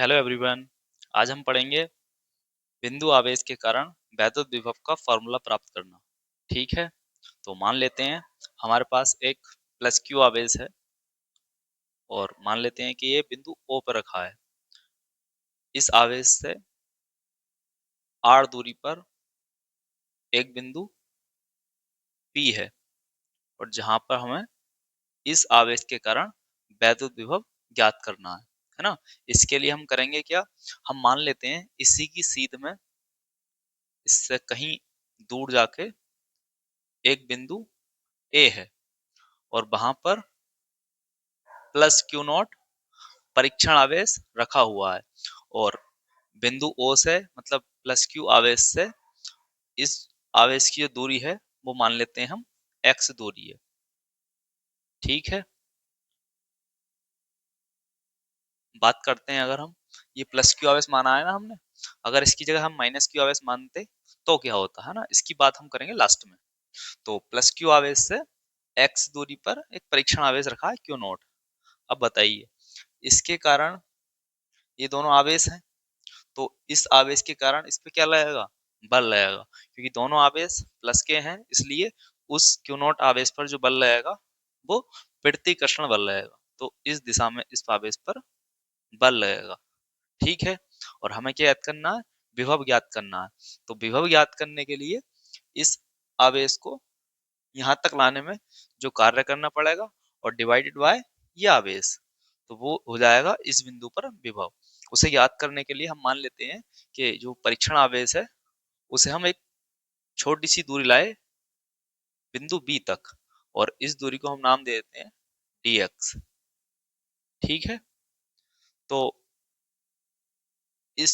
Hello everyone. आज हम पढ़ेंगे बिंदु आवेश के कारण वैद्युत विभव का फॉर्मूला प्राप्त करना। ठीक है, तो मान लेते हैं हमारे पास एक प्लस क्यू आवेश है और मान लेते हैं कि ये बिंदु ओ पर रखा है। इस आवेश से आर दूरी पर एक बिंदु पी है और जहां पर हमें इस आवेश के कारण वैद्युत विभव ज्ञात करना है ना। इसके लिए हम करेंगे क्या, हम मान लेते हैं इसी की सीध में इससे कहीं दूर जाके एक बिंदु ए है और वहां पर प्लस क्यू नॉट परीक्षण आवेश रखा हुआ है और बिंदु ओ से मतलब प्लस क्यू आवेश से इस आवेश की जो दूरी है वो मान लेते हैं हम एक्स दूरी है। ठीक है, बात करते हैं, अगर हम ये प्लस क्यू आवेश माना है ना हमने, अगर इसकी जगह हम माइनस क्यू आवेश मानते तो क्या होता है ना, इसकी बात हम करेंगे लास्ट में। तो प्लस क्यू आवेश से एक्स दूरी पर एक परीक्षण आवेश रखा है क्यू नॉट। अब बताइए, इसके कारण ये दोनों आवेश हैं तो इस आवेश के कारण इस पे क्या लगेगा, बल लगेगा, क्योंकि दोनों आवेश प्लस के हैं इसलिए उस क्यू नॉट आवेश पर जो बल लगेगा वो प्रतिकर्षण बल लगेगा, तो इस दिशा में इस आवेश पर बल लगेगा। ठीक है, और हमें क्या ज्ञात करना है, विभव ज्ञात करना है। तो विभव ज्ञात करने के लिए इस आवेश को यहाँ तक लाने में जो कार्य करना पड़ेगा और डिवाइडेड बाय ये आवेश, तो वो हो जाएगा इस बिंदु पर विभव। उसे याद करने के लिए हम मान लेते हैं कि जो परीक्षण आवेश है उसे हम एक छोटी सी दूरी लाए बिंदु बी तक और इस दूरी को हम नाम दे देते हैं dx। ठीक है, तो इस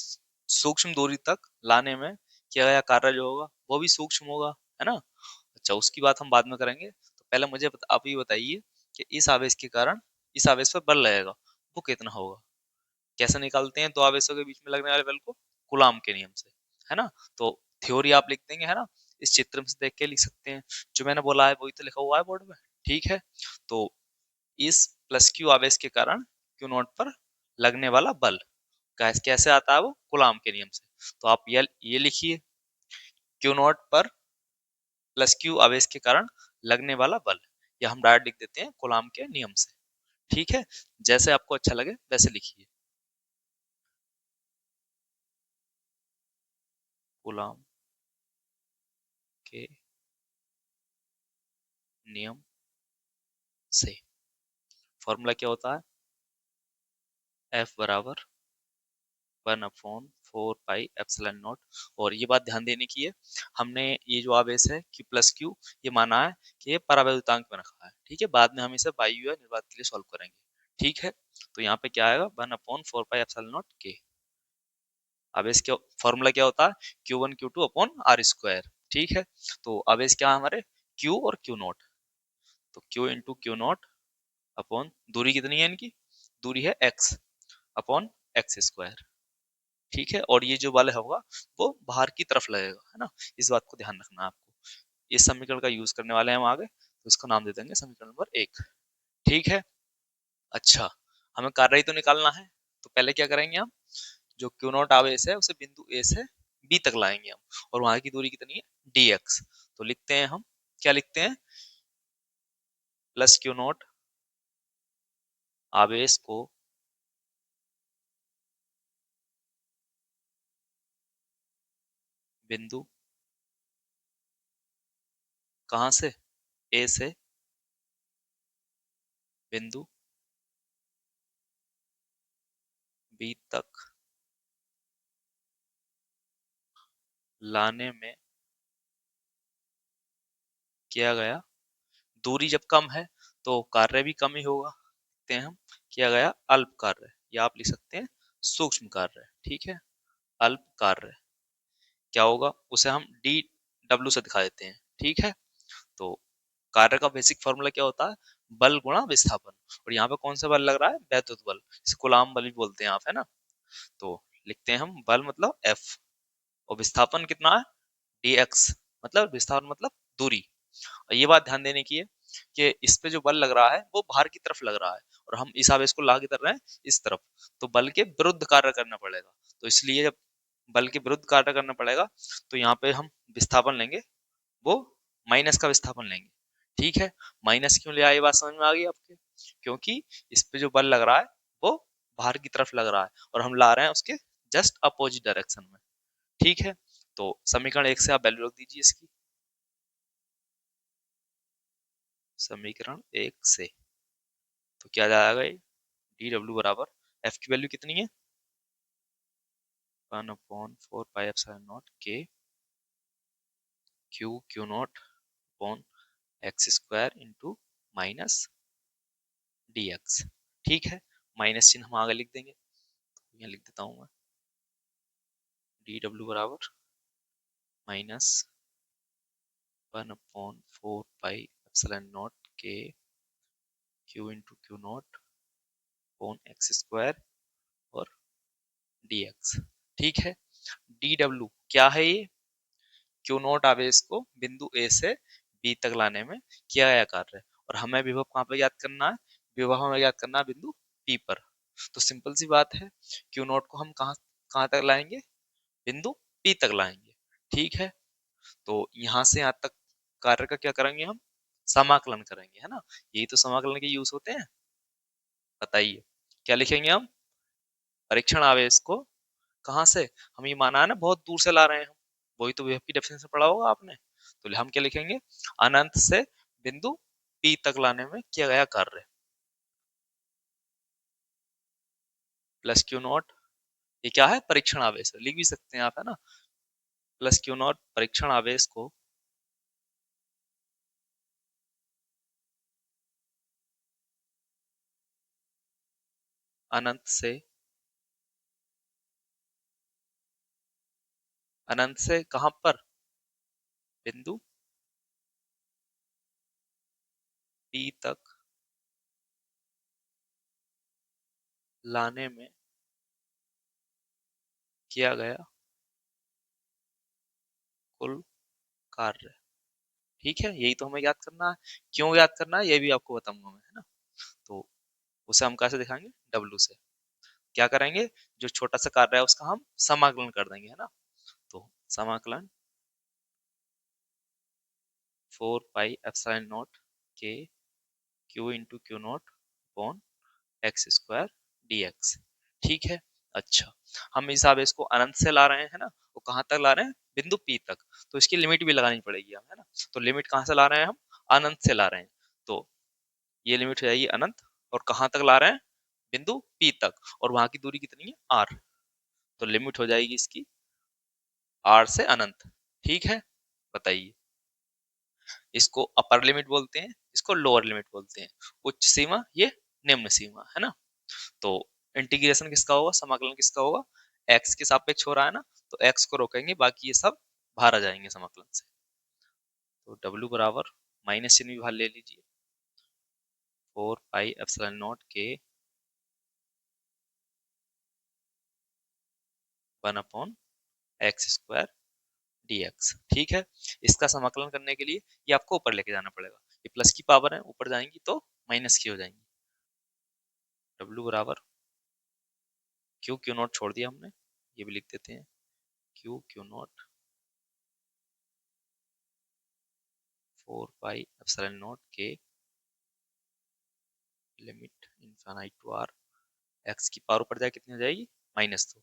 सूक्ष्म दूरी तक लाने में किया गया कार्य जो होगा वो भी सूक्ष्म होगा, है ना। अच्छा, उसकी बात हम बाद में करेंगे, तो पहले मुझे आप ये बताइए कि इस आवेश के कारण इस आवेश पर बल लगेगा वो कितना होगा। कैसे निकालते हैं दो आवेशों के बीच में लगने वाले बल को, कूलाम के नियम से, है ना। तो थ्योरी आप लिख देंगे, है ना, इस चित्र में से देख के लिख सकते हैं, जो मैंने बोला है वही तो लिखा हुआ है बोर्ड में। ठीक है, तो इस प्लस क्यू आवेश के कारण क्यू नॉट पर लगने वाला बल कैसे आता है, वो कूलाम के नियम से। तो आप ये लिखिए, क्यू नॉट पर प्लस क्यू आवेश के कारण लगने वाला बल, या हम डायरेक्ट लिख देते हैं कूलाम के नियम से। ठीक है, जैसे आपको अच्छा लगे वैसे लिखिए, कूलाम के नियम से। फॉर्मूला क्या होता है, F बराबर 1/4 पाई एप्सिलॉन नॉट। और ये बात ध्यान देने की है, हमने ये जो आवेश है Q प्लस क्यू ये माना है कि ये परावैद्युतांक में रखा है। ठीक है, बाद में हम इसे वायु या निर्वात के लिए सॉल्व करेंगे। ठीक है, तो यहाँ पे क्या आएगा 1/4 पाई एप्सिलॉन नॉट के। आवेश क्या फॉर्मूला क्या होता है, Q1 Q2 upon R square. ठीक है, तो आवेश क्या है हमारे Q और Q नॉट, तो Q into Q not upon दूरी कितनी है इनकी, दूरी है x अपॉन एक्स स्क्वायर। ठीक है, और ये जो बल होगा वो बाहर की तरफ लगेगा, है ना। इस बात को ध्यान रखना है आपको। इस समीकरण का यूज करने वाले हैं हम आगे, तो इसको नाम दे देंगे समीकरण नंबर 1। ठीक है, अच्छा, हमें कार्य ही तो निकालना है, तो पहले क्या करेंगे हम, जो क्यू नॉट आवेश है उसे बिंदु ए से बी तक लाएंगे हम, और वहां की दूरी कितनी है dx। तो लिखते हैं हम, क्या लिखते हैं, प्लस क्यू नॉट आवेश को बिंदु कहाँ से, ए से बिंदु बी तक लाने में किया गया, दूरी जब कम है तो कार्य भी कम ही होगा, लिखते हैं हम, किया गया अल्प कार्य, या आप लिख सकते हैं सूक्ष्म कार्य। ठीक है, अल्प कार्य क्या होगा, उसे हम डी डब्ल्यू से दिखा देते हैं। ठीक है, तो कार्य का बेसिक फॉर्मूला क्या होता है, बल गुणा विस्थापन। और यहाँ पे कौन सा बल लग रहा है, वैद्युत बल, इसे कूलाम बल भी बोलते हैं आप, है ना। तो लिखते हैं हम बल मतलब F, और विस्थापन कितना है dx, मतलब विस्थापन मतलब दूरी। और ये बात ध्यान देने की है कि इस पे जो बल लग रहा है वो बाहर की तरफ लग रहा है और हम इस आवेश को ला के कर रहे हैं इस तरफ, तो बल के विरुद्ध कार्य करना पड़ेगा। तो इसलिए जब बल के विरुद्ध कार्य करना पड़ेगा तो यहाँ पे हम विस्थापन लेंगे, वो माइनस का विस्थापन लेंगे। ठीक है, माइनस क्यों लिया ये बात समझ में आ गई आपके? क्योंकि इस पे जो बल लग रहा है वो बाहर की तरफ लग रहा है और हम ला रहे हैं उसके जस्ट अपोजिट डायरेक्शन में। ठीक है, तो समीकरण 1 से आप वैल्यू रख दीजिए इसकी। समीकरण 1 से तो क्या जाएगा, ये डी डब्ल्यू बराबर एफ की वैल्यू कितनी है, 1/4 पाई एप्सिलॉन नॉट के Q not upon x square into minus D x. ठीक है, माइनस चिन्ह हम आगे लिख देंगे, यहाँ लिख देता हूँ मैं, डी डब्ल्यू बराबर माइनस 1/4 पाई एप्सिलॉन नॉट के Q not upon x square और डी एक्स। ठीक है, डी डब्ल्यू क्या है, ये क्यू नॉट आवेश को बिंदु ए से बी तक लाने में किया गया कार्य है और हमें विभव कहाँ पर याद करना है, विभव हमें याद करना है बिंदु पी पर। तो सिंपल सी बात है, क्यू नॉट को हम कहाँ कहाँ तक लाएंगे, बिंदु पी तक लाएंगे। ठीक है, तो यहाँ से यहाँ तक कार्य का क्या करेंगे, हम समाकलन करेंगे, है ना। यही तो समाकलन के यूज होते हैं। बताइए क्या लिखेंगे हम, परीक्षण आवेश को कहाँ से, हम ये माना है ना बहुत दूर से ला रहे हैं हम, वही तो विभव की डेफिनेशन पढ़ा होगा आपने। तो हम क्या लिखेंगे, अनंत से बिंदु पी तक लाने में किया गया कार्य प्लस क्यू नॉट, ये क्या है, परीक्षण आवेश लिख भी सकते हैं आप, है ना, प्लस क्यू नॉट परीक्षण आवेश को अनंत से, अनंत से कहां पर, बिंदु पी तक लाने में किया गया कुल कार्य। ठीक है, यही तो हमें याद करना है, क्यों याद करना है ये भी आपको बताऊंगा मैं, है ना। तो उसे हम कैसे दिखाएंगे, डब्ल्यू से क्या करेंगे, जो छोटा सा कार्य है उसका हम समाकलन कर देंगे, है ना। तो समाकलन 4 पाई एप्सिलॉन नॉट के Q into Q not upon x square D x. ठीक है, अच्छा, हम इस आवेश को अनंत से ला रहे हैं ना, वो कहाँ तक ला रहे हैं, बिंदु पी तक, तो इसकी लिमिट भी लगानी पड़ेगी हमें, है ना। तो लिमिट कहाँ से ला रहे हैं हम, अनंत से ला रहे हैं, तो ये लिमिट हो जाएगी अनंत, और कहाँ तक ला रहे हैं, बिंदु पी तक, और वहां की दूरी कितनी है, आर। तो लिमिट हो जाएगी इसकी आर से अनंत। ठीक है, बताइए, इसको अपर लिमिट बोलते हैं, इसको लोअर लिमिट बोलते हैं, उच्च सीमा ये निम्न सीमा, है ना। तो इंटीग्रेशन किसका होगा, समाकलन किसका होगा, एक्स के सापेक्ष हो रहा है ना, तो एक्स को रोकेंगे, बाकी ये सब बाहर आ जाएंगे समाकलन से। तो डब्ल्यू बराबर माइनस चिन्ह भी बाहर ले लीजिए, 4 पाई एप्सिलॉन नॉट के 1/x² डी एक्स। ठीक है, इसका समाकलन करने के लिए ये आपको ऊपर लेके जाना पड़ेगा, ये प्लस की पावर है, ऊपर जाएंगी तो माइनस की हो जाएंगी। डब्ल्यू बराबर क्यू नॉट छोड़ दिया हमने, ये भी लिख देते हैं, q naught 4 pi epsilon naught के limit infinite to r, x की पावर ऊपर जाए कितनी हो जाएगी, -2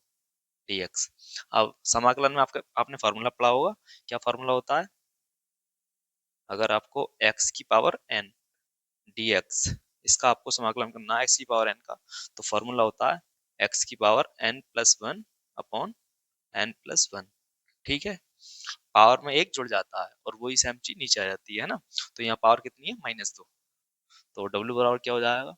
dx। अब समाकलन में आपका आपने फार्मूला पढ़ा होगा, क्या फार्मूला होता है, अगर आपको x की पावर n dx, इसका आपको समाकलन करना है x की पावर n का, तो फार्मूला होता है x की पावर n+1 अपॉन n+1। ठीक है, पावर में एक जुड़ जाता है और वही सेम चीज नीचे आ जाती है ना। तो यहाँ पावर कितनी है, -2, तो w बराबर क्या हो जाएगा,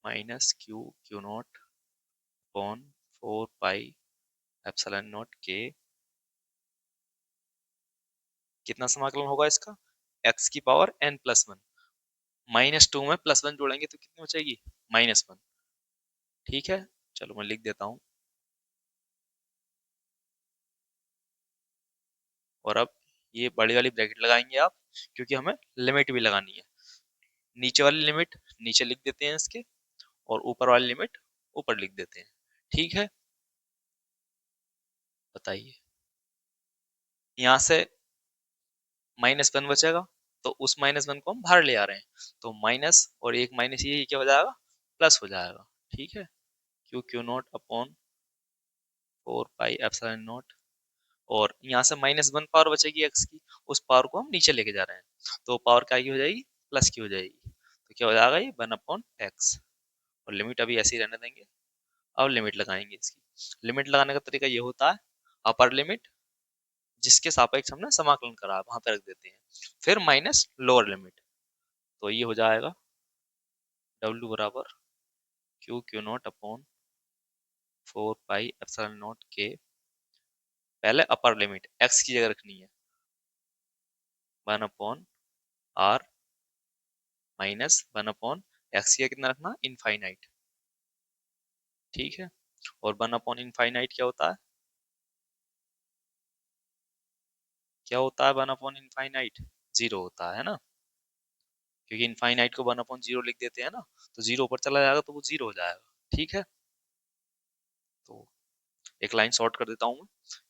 -Q not upon 4 pi epsilon naught के, कितना समाकलन होगा इसका, x की पावर n+1, -2 में +1 जोड़ेंगे तो कितनी बचेगी, -1। ठीक है, चलो मैं लिख देता हूँ, और अब ये बड़ी वाली ब्रैकेट लगाएंगे आप, क्योंकि हमें लिमिट भी लगानी है। नीचे वाली लिमिट नीचे लिख देते हैं इसके, और ऊपर वाली लिमिट ऊपर लिख देते हैं। ठीक है, बताइए। यहाँ से -1 बचेगा, तो उस -1 को हम बाहर ले आ रहे हैं, तो माइनस और एक माइनस ये क्या हो जाएगा, प्लस हो जाएगा। ठीक है, Q Q not upon 4 pi epsilon not. और यहाँ से -1 पावर बचेगी एक्स की, उस पावर को हम नीचे लेके जा रहे हैं, तो पावर क्या की हो जाएगी, प्लस की हो जाएगी। तो क्या हो जाएगा, ये 1/x। और लिमिट अभी ऐसे ही रहने देंगे। अब लिमिट लगाएंगे इसकी। लिमिट लगाने का तरीका ये होता है, अपर लिमिट जिसके सापेक्ष हमने समाकलन करा वहां पे रख देते हैं, फिर माइनस लोअर लिमिट। तो ये हो जाएगा W बराबर Q Q not upon 4 pi epsilon naught के, पहले अपर लिमिट x की जगह रखनी है, 1/r -1/x की कितना रखना, इनफाइनाइट। ठीक है, और 1/इनफाइनाइट क्या होता है, क्या होता है 1/इनफाइनाइट, 0 होता है ना, क्योंकि इनफाइनाइट को 1/0 लिख देते हैं ना, तो 0 ऊपर चला जाएगा तो वो 0 हो जाएगा। ठीक है, तो एक लाइन शॉर्ट कर देता हूँ मैं,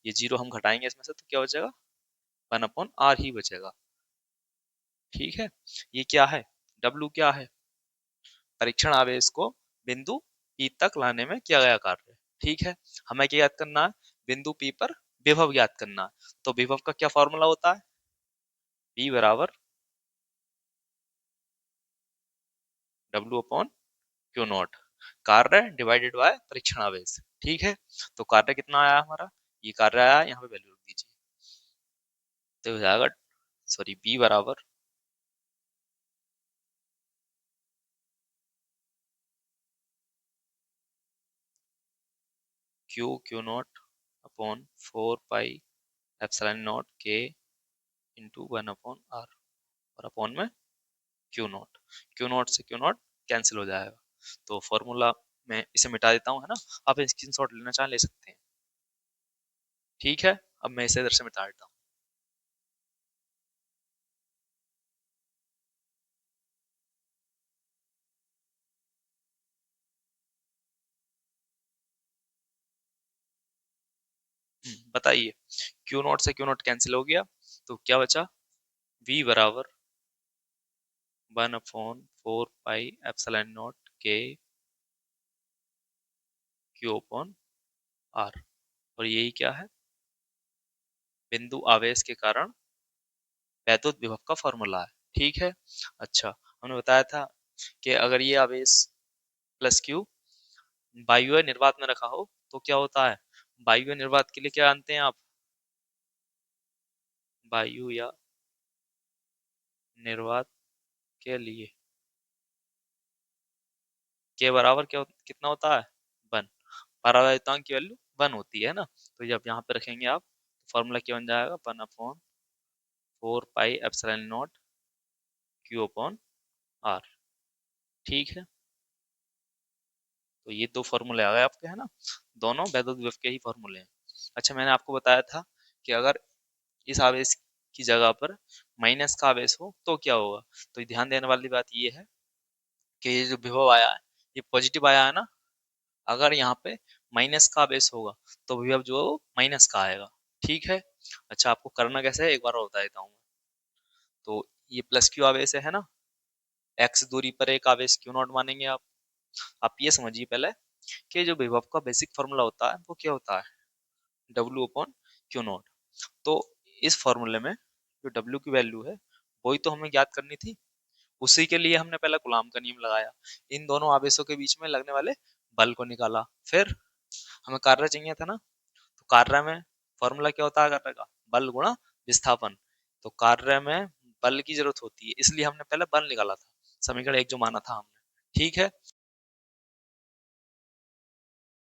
ये 0 हम घटाएंगे इसमें से, तो क्या बचेगा, 1/r ही बचेगा। ठीक है, ये क्या है, W क्या है, परीक्षण आवेश को बिंदु P तक लाने में किया गया कार्य। ठीक है, हमें क्या याद करना है, बिंदु P पर विभव याद करना है। तो विभव का क्या फॉर्मूला होता है, P बराबर W अपॉन क्यू नॉट, कार्य डिवाइडेड बाय परीक्षण आवेश। ठीक है, तो कार्य कितना आया हमारा, ये कार्य आया, यहाँ पे वैल्यू रख दीजिए, तो हो जाएगा, सॉरी, P बराबर Q Q not upon 4 pi epsilon naught के इंटू 1/r, और अपॉन में क्यू नॉट, क्यू नॉट से क्यू नॉट कैंसिल हो जाएगा। तो फॉर्मूला मैं इसे मिटा देता हूँ, है ना, आप स्क्रीनशॉट लेना चाहें ले सकते हैं। ठीक है, अब मैं इसे इधर से मिटा देता हूँ। बताइए, क्यू नॉट से क्यू नॉट कैंसिल हो गया, तो क्या बचा, v बराबर 1/4 पाई एप्सिलॉन नॉट के क्यू अपॉन आर, और यही क्या है, बिंदु आवेश के कारण वैद्युत विभव का फॉर्मूला है। ठीक है, अच्छा, हमने बताया था कि अगर ये आवेश प्लस क्यू वायु निर्वात में रखा हो तो क्या होता है, वायु निर्वात के लिए क्या जानते हैं आप, वायु या निर्वात के लिए के बराबर क्या कितना होता है, 1। परावर्तनांक की वैल्यू 1 होती है ना, तो जब यहाँ पे रखेंगे आप, फॉर्मूला क्या बन जाएगा, 1/4 pi epsilon not Q upon R. ठीक है, तो ये दो फॉर्मूले आ गए आपके, है ना, दोनों वैद्युत विभव के ही फॉर्मूले हैं। अच्छा, मैंने आपको बताया था कि अगर इस आवेश की जगह पर माइनस का आवेश हो तो क्या होगा, तो ध्यान देने वाली बात ये है कि ये जो विभव आया है ये पॉजिटिव आया है ना, अगर यहाँ पे माइनस का आवेश होगा तो विभव जो माइनस का आएगा। ठीक है, अच्छा, आपको करना कैसे है एक बार और बता देता हूँ। तो ये प्लस क्यू आवेश है ना, एक्स दूरी पर एक आवेश क्यू नॉट मानेंगे आप ये समझिए पहले कि जो विभव का बेसिक फॉर्मूला होता है वो क्या होता है, W अपॉन क्यू नॉट। तो इस फॉर्मूले में जो W की वैल्यू है वही तो हमें ज्ञात करनी थी, उसी के लिए हमने पहला कूलॉम का नियम लगाया, इन दोनों आवेशों के बीच में लगने वाले बल को निकाला, फिर हमें कार्य चाहिए था ना, तो कार्य में फॉर्मूला क्या होता है कार्य का, बल गुणा विस्थापन। तो कार्य में बल की जरूरत होती है, इसलिए हमने पहले बल निकाला था, समीकरण 1 जो माना था हमने। ठीक है,